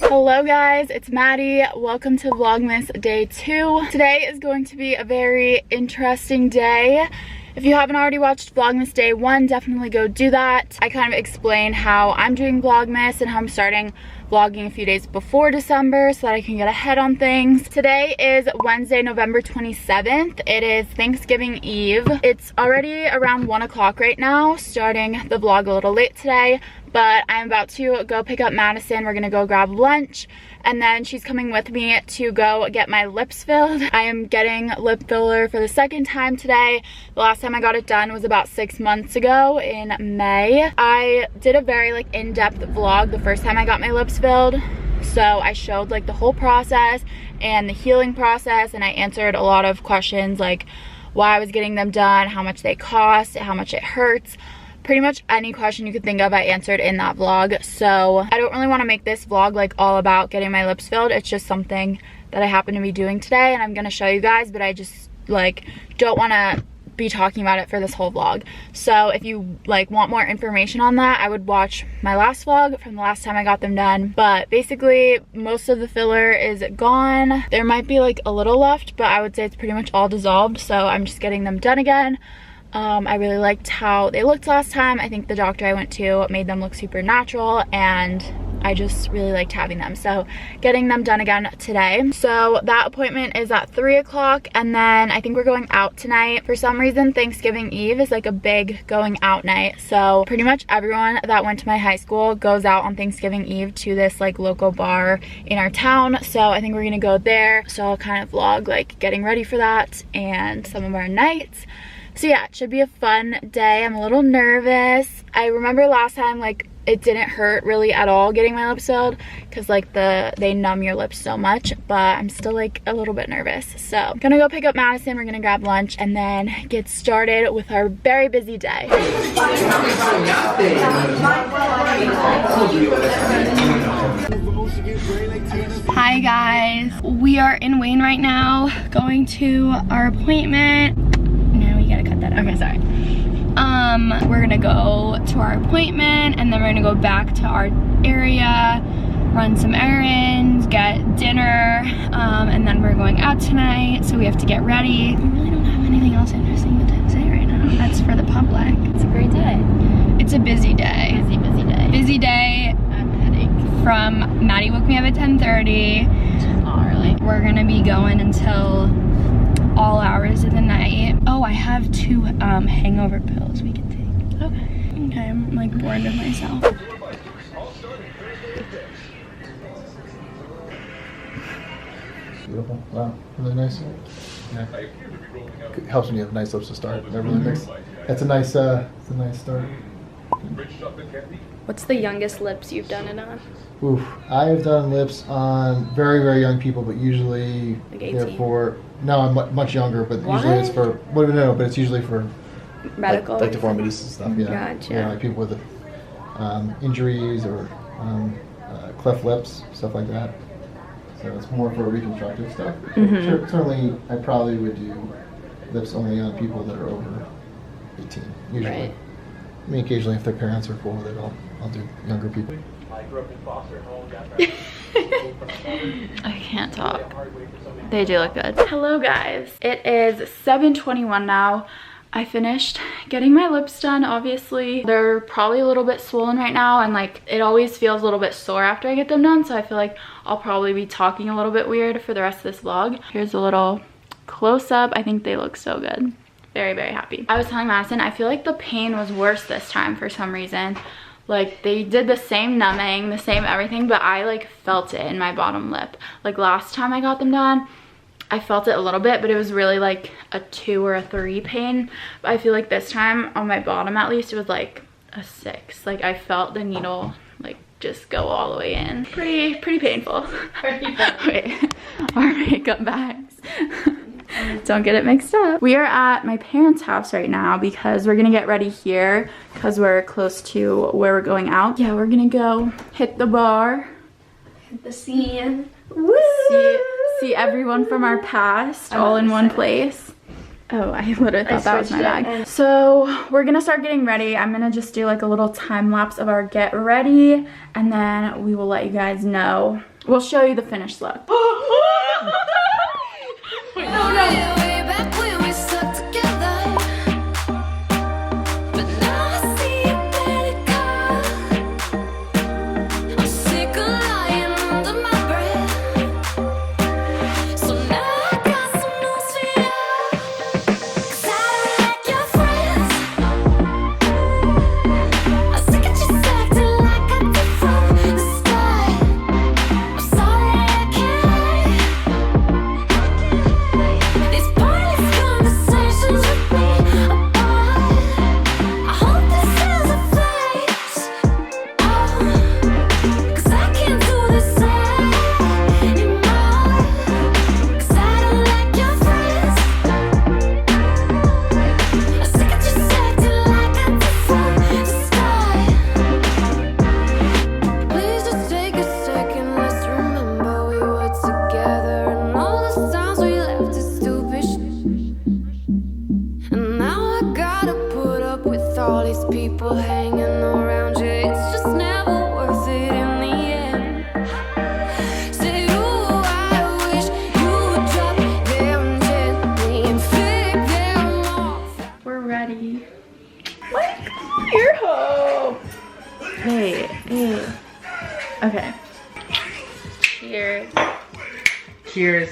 Hello guys, it's Maddie. Welcome to Vlogmas Day 2. Today is going to be a very interesting day. If you haven't already watched Vlogmas Day 1, definitely go do that. I kind of explain how I'm doing Vlogmas and how I'm starting vlogging a few days before December so that I can get ahead on things. Today is Wednesday, November 27th. It is Thanksgiving Eve. It's already around 1 o'clock right now, starting the vlog a little late today, but I'm about to go pick up Madison. We're gonna go grab lunch, and then she's coming with me to go get my lips filled. I am getting lip filler for the second time today. The last time I got it done was about 6 months ago in May. I did a very in-depth vlog the first time I got my lips filled. So I showed the whole process and the healing process, and I answered a lot of questions like why I was getting them done, how much they cost, how much it hurts. Pretty much any question you could think of I answered in that vlog. So I don't really want to make this vlog all about getting my lips filled. It's just something that I happen to be doing today and I'm gonna show you guys, but I just don't want to be talking about it for this whole vlog. So if you want more information on that, I would watch my last vlog from the last time I got them done. But basically most of the filler is gone. There might be a little left, but I would say it's pretty much all dissolved, so I'm just getting them done again. I really liked how they looked last time. I think the doctor I went to made them look super natural, and I just really liked having them. So getting them done again today. So that appointment is at 3 o'clock, and then I think we're going out tonight. For some reason, Thanksgiving Eve is a big going out night. So pretty much everyone that went to my high school goes out on Thanksgiving Eve to this local bar in our town. So I think we're gonna go there. So I'll kind of vlog getting ready for that and some of our nights. So yeah, it should be a fun day. I'm a little nervous. I remember last time it didn't hurt really at all getting my lips filled because they numb your lips so much, but I'm still a little bit nervous. So I'm gonna go pick up Madison, we're gonna grab lunch, and then get started with our very busy day. Hi guys, we are in Wayne right now, going to our appointment. Now we gotta cut that out. Okay, sorry. We're gonna go to our appointment, and then we're gonna go back to our area, run some errands, get dinner, and then we're going out tonight, so we have to get ready. We really don't have anything else interesting to say right now. That's for the public. It's a great day. It's a busy day. Busy day. Busy day. I have a headache. From Maddie woke me up at 10:30. Not early. We're gonna be going until all hours of the night. Oh, I have 2 hangover pills we can take. Okay, I'm bored of myself. Beautiful. Wow, really nice. Yeah. It helps when you have nice lips to start. That really makes. That's a nice start. What's the youngest lips you've done it on? Oof, I have done lips on very, very young people, but usually 18? they're for. No, I'm much younger, but usually it's for. Well, no, but it's usually for Medical. like deformities and stuff. Yeah. Gotcha. Yeah, people with injuries or cleft lips, stuff like that. So it's more for reconstructive stuff. Mm-hmm. Certainly, I probably would do lips only on people that are over 18, usually. Right. I mean, occasionally if their parents are cool with it, I'll do younger people. I grew up in foster home. I can't talk. They do look good. Hello guys. It is 7:21 now. I finished getting my lips done. Obviously, they're probably a little bit swollen right now, and it always feels a little bit sore after I get them done, so I feel I'll probably be talking a little bit weird for the rest of this vlog. Here's a little close-up. I think they look so good. Very, very happy. I was telling Madison, I feel the pain was worse this time for some reason. They did the same numbing, the same everything, but I felt it in my bottom lip. Last time I got them done, I felt it a little bit, but it was really a 2 or a 3 pain. But I feel this time on my bottom, at least, it was a 6. I felt the needle just go all the way in. Pretty painful. Wait, our makeup bags. Don't get it mixed up. We are at my parents' house right now because we're gonna get ready here because we're close to where we're going out. Yeah, we're gonna go hit the bar, Hit the scene. woo! See everyone from our past all in one place. Oh, I literally thought that was my bag. So we're gonna start getting ready. I'm gonna just do like a little time lapse of our get ready, and then we will let you guys know We'll show you the finished look. People hanging around you, it's just never worth it in the end. Say, ooh, I wish you would drop them gently and pick them off. We're ready. Like, you're home. Hey. Okay. Cheers. Cheers.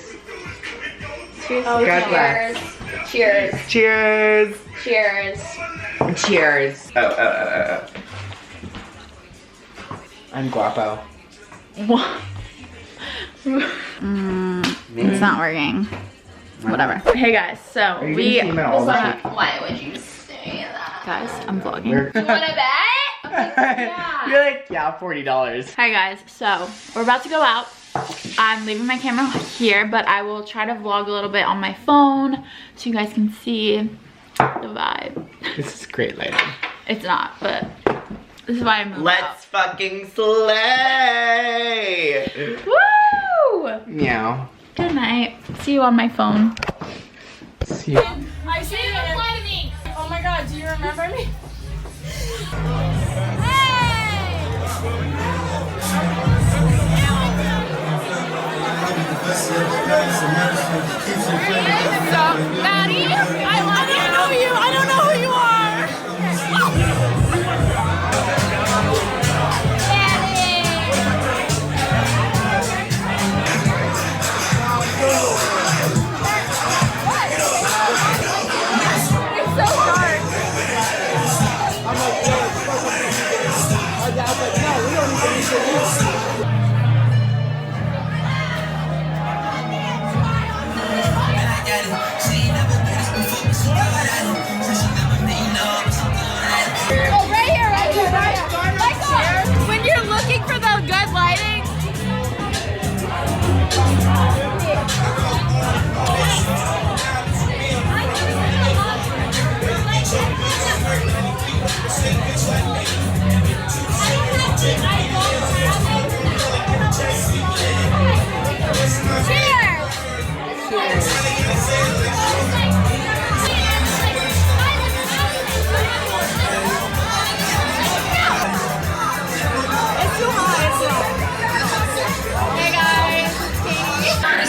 Cheers. God bless. Cheers. Cheers. Cheers. Cheers. Oh. I'm guapo. What? It's not working. Whatever. Hey guys, so Are you gonna see about all the shit? Why would you say that? guys, I'm vlogging. You want to bet? I'm like, yeah. You're like, yeah, $40. Hi guys, so we're about to go out. I'm leaving my camera here, but I will try to vlog a little bit on my phone so you guys can see the vibe. This is great lighting. It's not, but this is why I moved Let's fucking slay! out. Woo! Meow. Good night. See you on my phone. See you. I see you. Reply to me. Oh my god, do you remember me? Maddie, I don't know you. I don't know who you are. It's so dark. Oh, right here, right here, right here. Like here. When you're looking for the good lighting. Hey guys,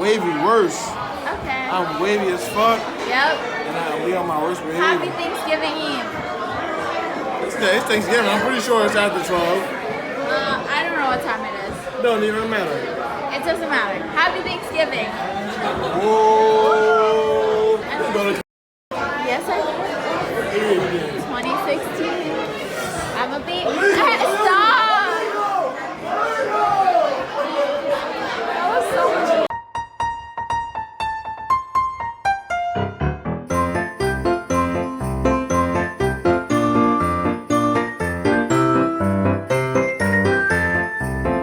Wavy worse. okay. I'm wavy as fuck, Yep. and I'll be on my worst Happy behavior. Thanksgiving Eve. It's Thanksgiving. I'm pretty sure it's after 12. I don't know what time it is. Don't even matter. It doesn't matter. Happy Thanksgiving. Whoa. Go to